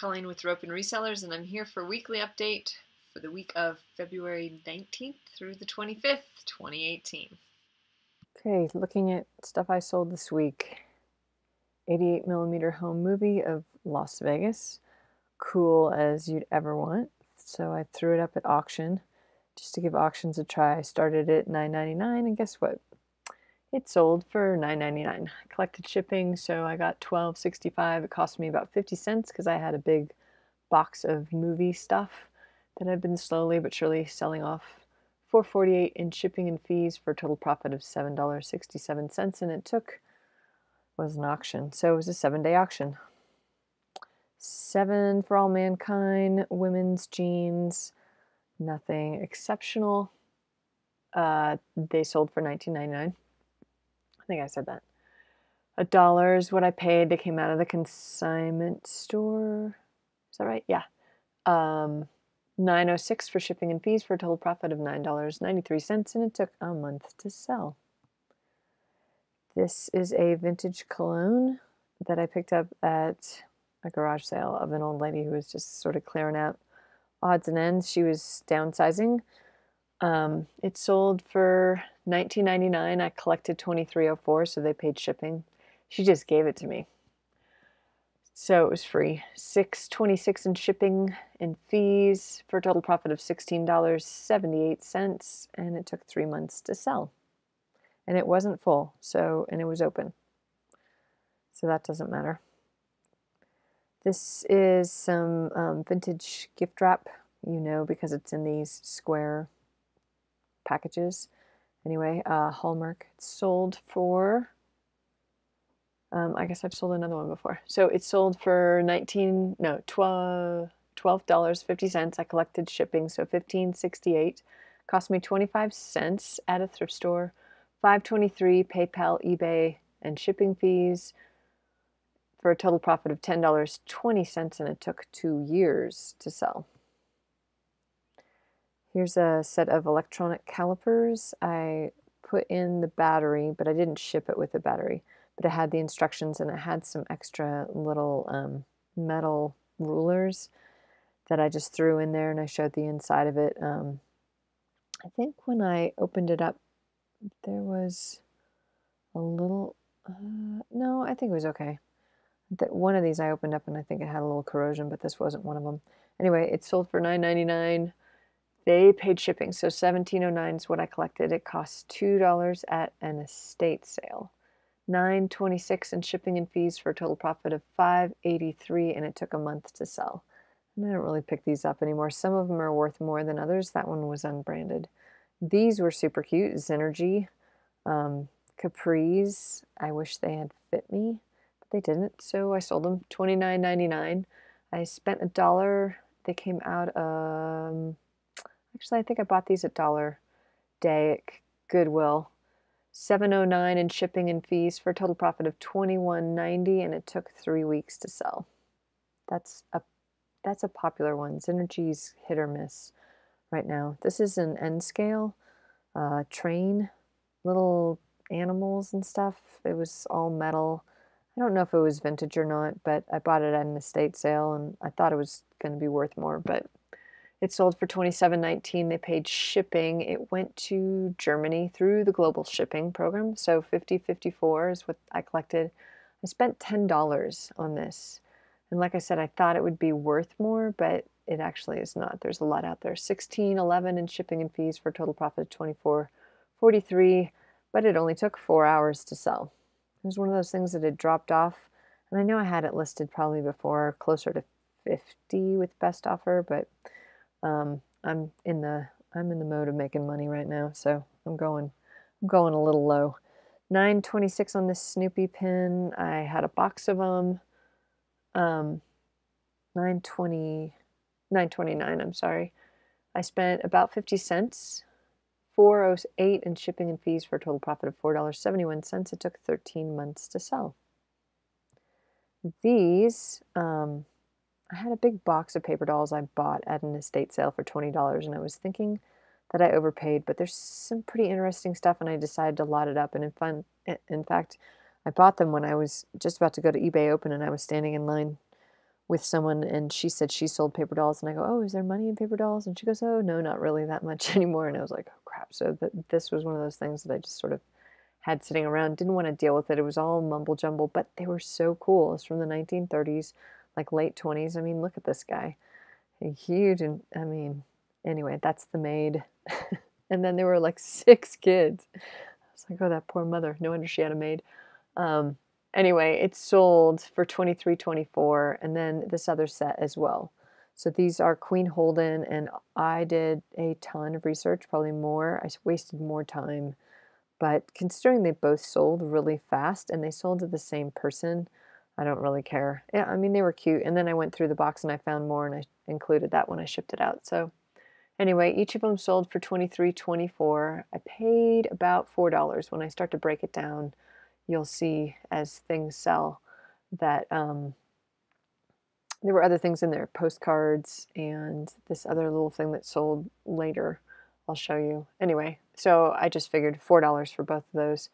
Colleen with Rope and Resellers, and I'm here for a weekly update for the week of February 19th through the 25th, 2018. Okay, looking at stuff I sold this week. 88mm home movie of Las Vegas. Cool as you'd ever want. So I threw it up at auction just to give auctions a try. I started it at $9.99 and guess what? It sold for $9.99. I collected shipping, so I got $12.65. It cost me about 50 cents because I had a big box of movie stuff that I've been slowly but surely selling off. $4.48 in shipping and fees for a total profit of $7.67, and it was an auction. So it was a 7-day auction. 7 for All Mankind, women's jeans, nothing exceptional. They sold for $19.99. I think I said that. $1 is what I paid. They came out of the consignment store. Is that right? Yeah. $9.06 for shipping and fees for a total profit of $9.93, and it took a month to sell. This is a vintage cologne that I picked up at a garage sale of an old lady who was just sort of clearing out odds and ends. She was downsizing. It sold for $19.99. I collected $23.04, so they paid shipping. She just gave it to me, so it was free. $6.26 in shipping and fees for a total profit of $16.78, and it took 3 months to sell. And it wasn't full, and it was open, so that doesn't matter. This is some vintage gift wrap, because it's in these square packages. Anyway, Hallmark. It sold for, I guess I've sold another one before. So it sold for $12.50. I collected shipping, so $15.68. Cost me 25 cents at a thrift store. $5.23 PayPal, eBay, and shipping fees for a total profit of $10.20, and it took 2 years to sell. Here's a set of electronic calipers. I put in the battery, but I didn't ship it with the battery. But it had the instructions, and it had some extra little metal rulers that I just threw in there, and I showed the inside of it. I think when I opened it up, there was a little, no, I think it was okay. One of these I opened up and I think it had a little corrosion, but this wasn't one of them. Anyway, it sold for $9.99. They paid shipping, so $17.09 is what I collected. It cost $2 at an estate sale. $9.26 in shipping and fees for a total profit of $5.83, and it took a month to sell. And I don't really pick these up anymore. Some of them are worth more than others. That one was unbranded. These were super cute. Synergy, capris. I wish they had fit me, but they didn't, so I sold them. $29.99. I spent $1. They came out actually, I think I bought these at Dollar Day at Goodwill. $7.09 in shipping and fees for a total profit of $21.90, and it took 3 weeks to sell. That's a popular one. Synergy's hit or miss right now. This is an N scale train, little animals and stuff. It was all metal. I don't know if it was vintage or not, but I bought it at an estate sale, and I thought it was going to be worth more, but it sold for $27.19. They paid shipping. It went to Germany through the global shipping program, so $50.54 is what I collected. I spent $10 on this, and like I said, I thought it would be worth more, but it actually is not. There's a lot out there. $16.11 in shipping and fees for a total profit of $24.43, but it only took 4 hours to sell. It was one of those things that had dropped off, and I know I had it listed probably before, closer to 50 with best offer, but I'm in the mode of making money right now, so I'm going a little low. $9.26 on this Snoopy pin. I had a box of them. $9.29, I'm sorry. I spent about 50 cents. $4.08 in shipping and fees for a total profit of $4.71. It took 13 months to sell. These, I had a big box of paper dolls I bought at an estate sale for $20, and I was thinking that I overpaid, but there's some pretty interesting stuff, and I decided to lot it up. And in fact, I bought them when I was just about to go to eBay Open, and I was standing in line with someone, and she said she sold paper dolls, and I go, oh, is there money in paper dolls? And she goes, oh, no, not really that much anymore. And I was like, oh crap. So this was one of those things that I just sort of had sitting around, didn't want to deal with it. It was all mumble jumble, but they were so cool. It's from the 1930s, like late 20s. I mean, look at this guy, huge. And I mean, anyway, that's the maid. And then there were like 6 kids. I was like, oh, that poor mother. No wonder she had a maid. Anyway, it sold for $23.24, and then this other set as well. So these are Queen Holden, and I did a ton of research, probably more. I wasted more time, but considering they both sold really fast and they sold to the same person, I don't really care. Yeah, I mean, they were cute, and then I went through the box and I found more, and I included that when I shipped it out. So anyway, each of them sold for $23.24. I paid about $4. When I start to break it down, you'll see as things sell that there were other things in there, postcards and this other little thing that sold later. I'll show you. Anyway, so I just figured $4 for both of those.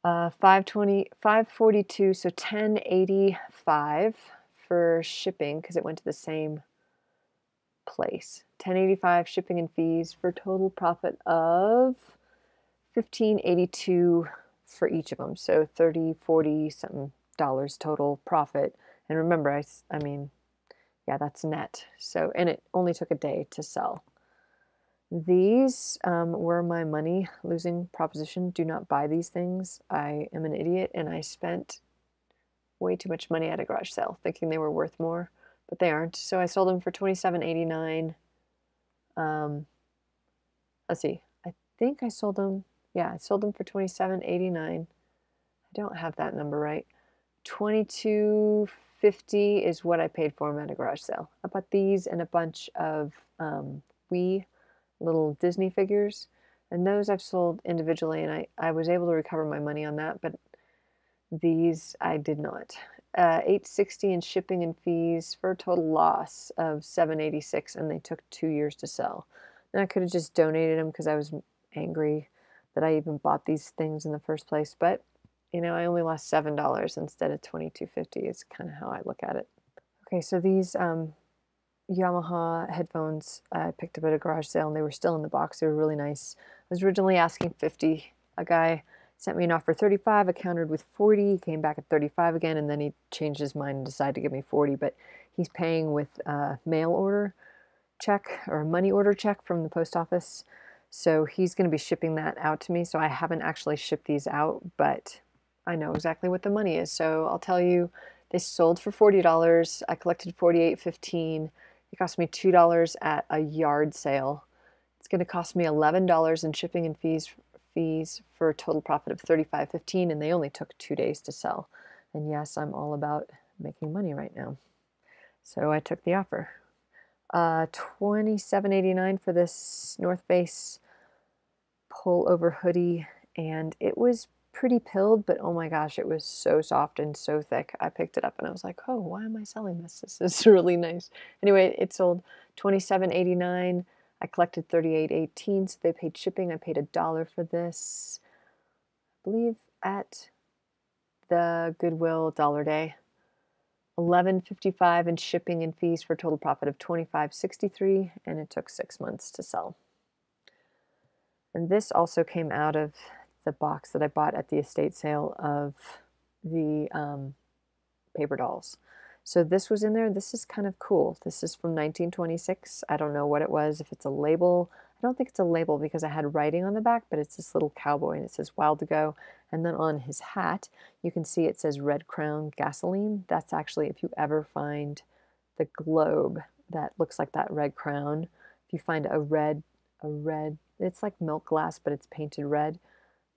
542, so 1085 for shipping because it went to the same place. 1085 shipping and fees for total profit of 1582 for each of them. So 30, 40 something dollars total profit. And remember, I mean, yeah, that's net. So, and it only took a day to sell. These were my money losing proposition. Do not buy these things. I am an idiot, and I spent way too much money at a garage sale thinking they were worth more, but they aren't. So I sold them for $27.89. Let's see. I think I sold them. Yeah, I sold them for $27.89. I don't have that number right. $22.50 is what I paid for them at a garage sale. I bought these and a bunch of wee little Disney figures, and those I've sold individually, and I was able to recover my money on that, but these I did not. $8.60 in shipping and fees for a total loss of $7.86, and they took 2 years to sell. And I could have just donated them because I was angry that I even bought these things in the first place, but you know, I only lost $7 instead of $22.50. It's kind of how I look at it. Okay, so these Yamaha headphones I picked up at a garage sale, and they were still in the box. They were really nice. I was originally asking $50. A guy sent me an offer $35. I countered with $40. He came back at $35 again, and then he changed his mind and decided to give me $40. But he's paying with a mail order check or a money order check from the post office. So he's going to be shipping that out to me. So I haven't actually shipped these out, but I know exactly what the money is. So I'll tell you, they sold for $40. I collected $48.15. It cost me $2 at a yard sale. It's going to cost me $11 in shipping and fees for a total profit of $35.15, and they only took 2 days to sell. And yes, I'm all about making money right now. So I took the offer. $27.89 for this North Face pullover hoodie, and it was pretty pilled, but oh my gosh, it was so soft and so thick. I picked it up and I was like, oh, why am I selling this? This is really nice. Anyway, it sold $27.89. I collected $38.18, so they paid shipping. I paid $1 for this, I believe at the Goodwill Dollar Day. $11.55 in shipping and fees for a total profit of $25.63, and it took 6 months to sell. And this also came out of the box that I bought at the estate sale of the paper dolls. So this was in there. This is kind of cool. This is from 1926. I don't know what it was, if it's a label. I don't think it's a label because I had writing on the back, but it's this little cowboy and it says Wild to Go. And then on his hat, you can see it says Red Crown Gasoline. That's actually, if you ever find the globe that looks like that red crown, if you find a red, it's like milk glass, but it's painted red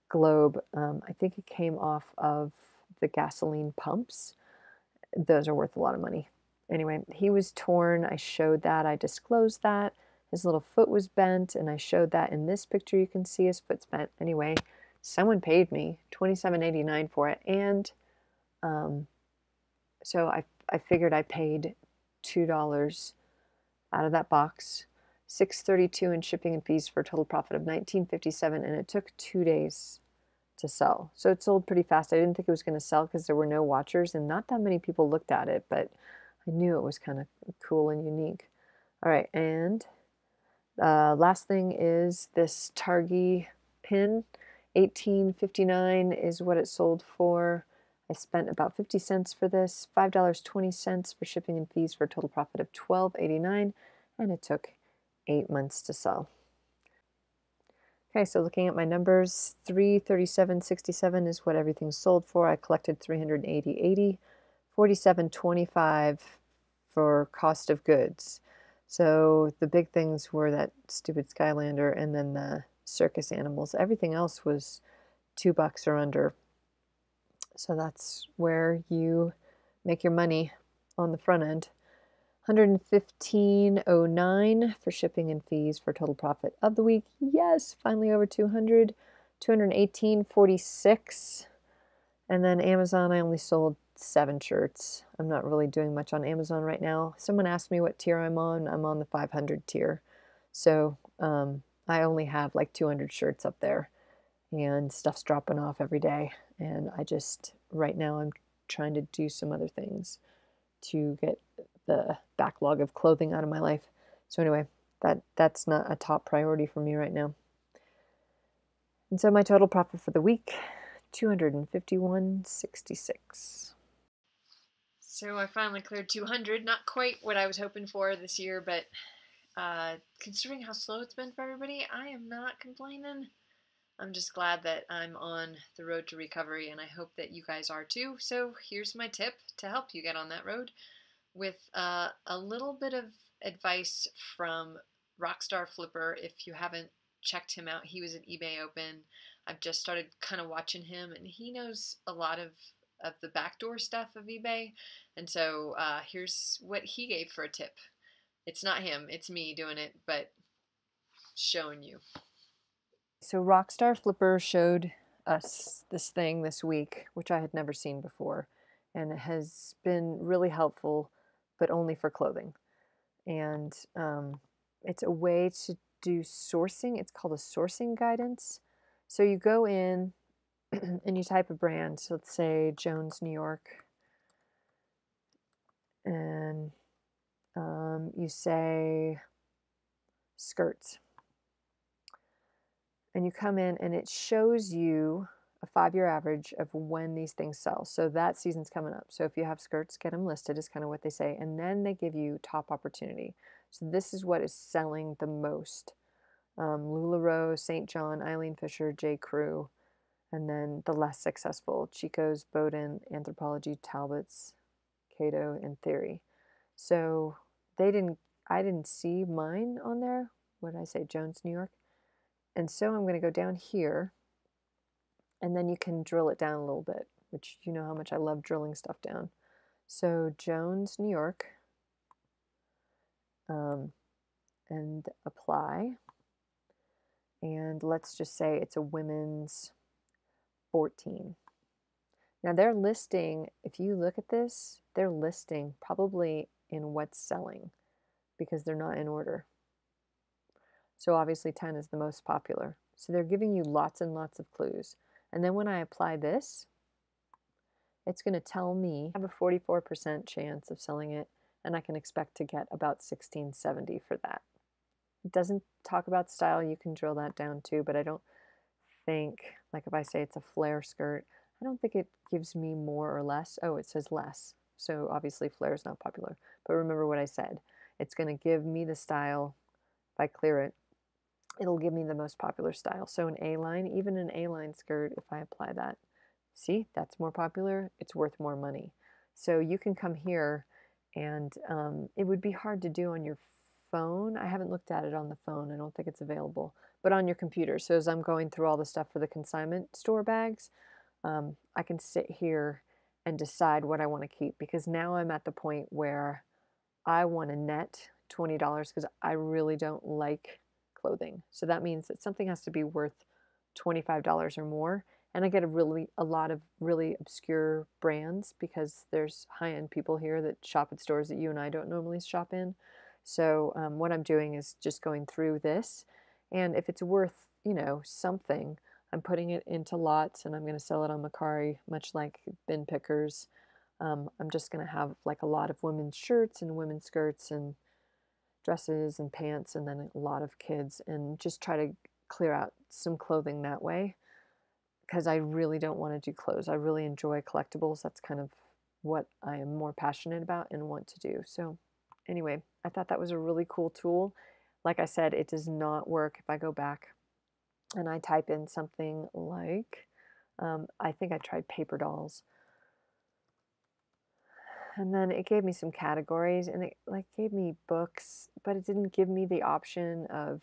globe. I think it came off of the gasoline pumps. Those are worth a lot of money. Anyway, he was torn. I showed that. I disclosed that. His little foot was bent, and I showed that in this picture. You can see his foot's bent. Anyway, someone paid me $27.89 for it, and so I figured I paid $2 out of that box, $6.32 in shipping and fees for a total profit of $19.57, and it took 2 days to sell. So it sold pretty fast. I didn't think it was going to sell because there were no watchers and not that many people looked at it, but I knew it was kind of cool and unique. All right, and last thing is this Targi pin. $18.59 is what it sold for. I spent about 50 cents for this, $5.20 for shipping and fees for a total profit of $12.89, and it took 8 months to sell. Okay, so looking at my numbers, $337.67 is what everything sold for. I collected $380.80, $47.25 for cost of goods. So the big things were that stupid Skylander and then the circus animals. Everything else was $2 or under. So that's where you make your money on the front end. $115.09 for shipping and fees for total profit of the week. Yes, finally over 200. $218.46. And then Amazon, I only sold 7 shirts. I'm not really doing much on Amazon right now. Someone asked me what tier I'm on. I'm on the 500 tier. So I only have like 200 shirts up there, and stuff's dropping off every day. And right now I'm trying to do some other things to get the backlog of clothing out of my life. So anyway, that's not a top priority for me right now. And so my total profit for the week, $251.66. So I finally cleared 200. Not quite what I was hoping for this year, but considering how slow it's been for everybody, I am not complaining. I'm just glad that I'm on the road to recovery, and I hope that you guys are too. So here's my tip to help you get on that road with a little bit of advice from Rockstar Flipper. If you haven't checked him out, he was at eBay Open. I've just started kind of watching him, and he knows a lot of the backdoor stuff of eBay. And so here's what he gave for a tip. It's not him, it's me doing it, but showing you. So Rockstar Flipper showed us this thing this week, which I had never seen before, and it has been really helpful, but only for clothing. And it's a way to do sourcing. It's called a sourcing guidance. So you go in and you type a brand. So let's say Jones, New York, and you say skirts. And you come in and it shows you a 5-year average of when these things sell. So that season's coming up. So if you have skirts, get them listed is kind of what they say. And then they give you top opportunity. So this is what is selling the most. LuLaRoe, St. John, Eileen Fisher, J. Crew, and then the less successful, Chico's, Bowden, Anthropologie, Talbot's, Cato, and Theory. So I didn't see mine on there. What did I say? Jones, New York. And so I'm going to go down here, and then you can drill it down a little bit, which you know how much I love drilling stuff down. So Jones, New York, and apply. And let's just say it's a women's 14. Now they're listing, if you look at this, they're listing probably in what's selling because they're not in order. So obviously 10 is the most popular. So they're giving you lots and lots of clues. And then when I apply this, it's going to tell me I have a 44% chance of selling it, and I can expect to get about $16.70 for that. It doesn't talk about style. You can drill that down too, but I don't think, like if I say it's a flare skirt, I don't think it gives me more or less. Oh, it says less. So obviously flare is not popular. But remember what I said. It's going to give me the style. If I clear it, it'll give me the most popular style. So an A-line, even an A-line skirt, if I apply that, see, that's more popular. It's worth more money. So you can come here, and it would be hard to do on your phone. I haven't looked at it on the phone. I don't think it's available. But on your computer. So as I'm going through all the stuff for the consignment store bags, I can sit here and decide what I want to keep, because now I'm at the point where I want to net $20 because I really don't like clothing. So that means that something has to be worth $25 or more. And I get a lot of really obscure brands because there's high-end people here that shop at stores that you and I don't normally shop in. So what I'm doing is just going through this, and if it's worth, something, I'm putting it into lots, and I'm going to sell it on Mercari, much like bin pickers. I'm just going to have like a lot of women's shirts and women's skirts and dresses and pants, and then a lot of kids, and just try to clear out some clothing that way because I really don't want to do clothes. I really enjoy collectibles. That's kind of what I am more passionate about and want to do. So, anyway, I thought that was a really cool tool. Like I said, it does not work if I go back and I type in something like, I think I tried paper dolls. And then it gave me some categories and it like gave me books, but it didn't give me the option of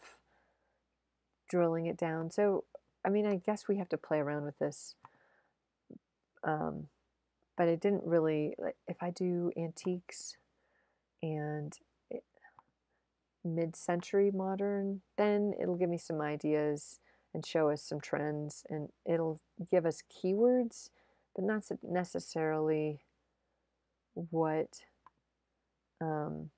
drilling it down. So, I mean, I guess we have to play around with this. Um, but it didn't really, like, if I do antiques and mid-century modern, then it'll give me some ideas and show us some trends, and it'll give us keywords, but not necessarily what, um,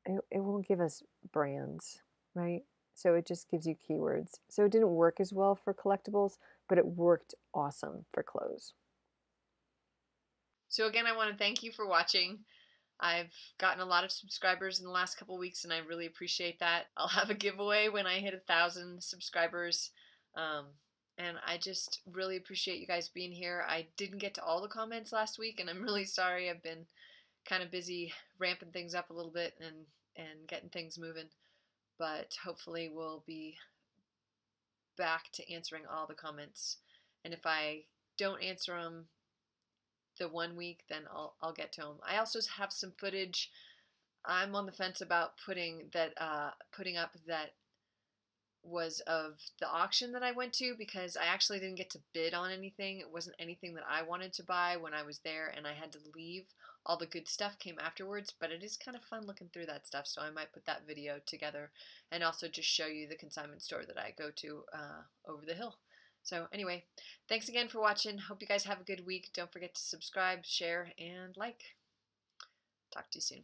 it won't give us brands, right? So it just gives you keywords. So it didn't work as well for collectibles, but it worked awesome for clothes. So again, I want to thank you for watching. I've gotten a lot of subscribers in the last couple weeks, and I really appreciate that. I'll have a giveaway when I hit 1,000 subscribers. And I just really appreciate you guys being here. I didn't get to all the comments last week, and I'm really sorry. I've been kind of busy ramping things up a little bit and getting things moving. But hopefully we'll be back to answering all the comments. And if I don't answer them the one week, then I'll get to them. I also have some footage. I'm on the fence about putting up that was of the auction that I went to, because I actually didn't get to bid on anything. It wasn't anything that I wanted to buy when I was there, and I had to leave. All the good stuff came afterwards, but it is kind of fun looking through that stuff, so I might put that video together and also just show you the consignment store that I go to over the hill. So anyway, thanks again for watching. Hope you guys have a good week. Don't forget to subscribe, share, and like. Talk to you soon.